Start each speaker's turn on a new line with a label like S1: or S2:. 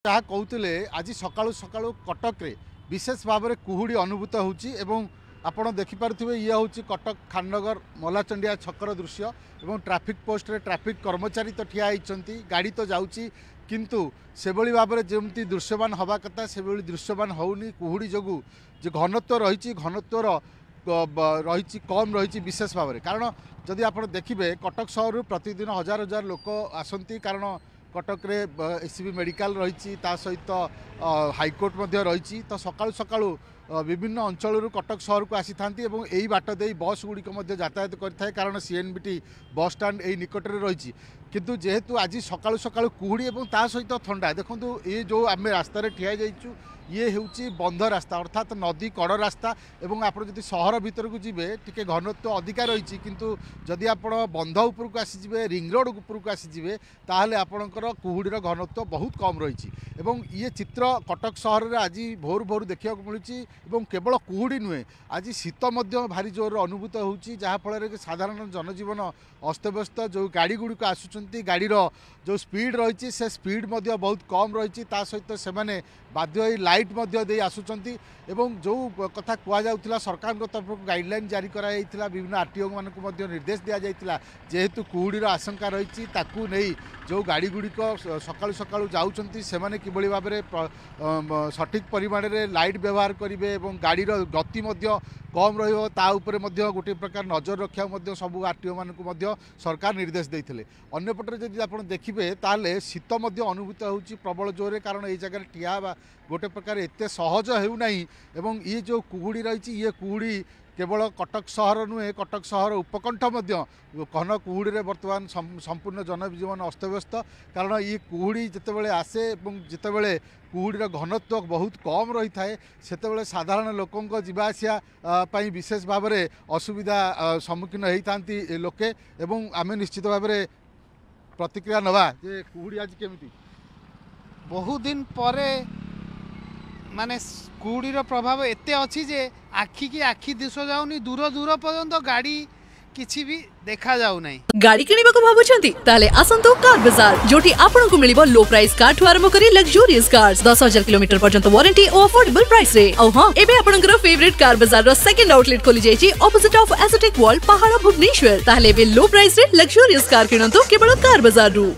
S1: जहाँ कहते आज सकाळु सकाळु कटक रे विशेष भाव में कुहुड़ी अनुभूत होची एवं आपण देखिपे ये हूँ कटक खाननगर मलाचंडिया छकर दृश्य एवं ट्रैफिक पोस्ट रे ट्रैफिक कर्मचारी तो ठिया होती गाड़ी तो जाऊँगी किंतु से भाव में जमी दृश्यमान हवा कथा से दृश्यमान होनी कुहुड़ी जो घनत्व रही घनत्व रही कम रही विशेष भाव में कारण जदि आप देखिए कटक सहर प्रतिदिन हजार हजार लोक आसती कारण कटक रे एसीबी मेडिकल रही सहित हाईकोर्ट रही तो सकाळु सकाळु विभिन्न अंचल कटक सहर को आसी था यही बाट दे बस गुड़िक यातायात करें कारण सीएनबीटी बस स्टाण्ड यही निकट में रही किंतु जेहेतु आज सकाळु सकाळु कुहुड़ी और ता सहित थंडा देखो ये जो आम रास्तार ठिया जाइचु ये हूँ बंध रास्ता अर्थात नदी कड़ रास्ता एवं आप सहर भीतर को जी टे घनत्व अधिका रही किंतु जदि आप बंध उपर को आसीजे रिंग रोड उपर को आसीजे ताहले आपणकर कुहुड़ीर घनत्व बहुत कम रही एवं ये चित्र कटक सहर में आज भोर भोर देखा मिली केवल कुहुड़ी नुहे आज शीत भारी जोर अनुभूत होची जहाँफल साधारण जनजीवन अस्तव्यस्त जो गाड़ी गुड़िक आसुँच गाड़ीर जो स्पीड रही से स्पीड बहुत कम रही सहित से बाध्य लाइट दे आसुँच एवं जो कथा कहला सरकार तरफ गाइडलाइन जारी कराइला विभिन्न आरटीओ मानक निर्देश दि जाइए जेहेतु कुहुड़ीर आशंका रही नहीं जो गाड़ी गुड़िक सकाळु सकाळु जाउछंती सेमाने किभଳି भाव में सठिक परिमाण में लाइट व्यवहार करेंगे और गाड़ीर गति कम रहा गोटे प्रकार नजर रखा सबू आरटीओ मानक सरकार निर्देश देते अंपटे जब आप देखिए ताले शीत अनुभूत होची प्रबल जोरे कारण ये जगह ठिया गोटे प्रकार एत सहज होना एवं ये जो कुहुड़ी रही ये कुहुड़ी केवल कटक सहर नुहे कटक सहर उपकंठ घन कुहुड़ी बर्तमान संपूर्ण जनजीवन अस्तव्यस्त कारण ये कुहुड़ी जितेबाला आसे जितेबाला कुहुड़ीर घनत्व बहुत कम रही थाए से साधारण लोकों जावासिया विशेष भाव में असुविधा सम्मुखीन होती लोके एवं आम निश्चित भाव में प्रतिक्रिया नवा जे कुहुड़ी आज केमिति
S2: बहुत दिन पर माने कुहुड़ीर प्रभाव एते अच्छी जे आखि की आखि दिश जाउनी दूर दूर पर्यंत गाड़ी किछि भी देखा जाउ नै।
S3: गाड़ी किनिबा को भाबुछंती ताले आसंतो कार बाजार जोटी आपन को मिलिबो लो प्राइस कार ठु आरंभ करी लग्जरियस कार्स 10,000 किलोमीटर पर्यंत वारंटी और अफोर्डेबल प्राइस रे औ हां एबे आपनकर फेवरेट कार बाजार रो सेकंड आउटलेट खोली जायछि ऑपोजिट ऑफ एसोटेक वॉल पहाड़ भुवनेश्वर ताले बे लो प्राइस रे लग्जरियस कार किनंतो केवल कार बाजार रु।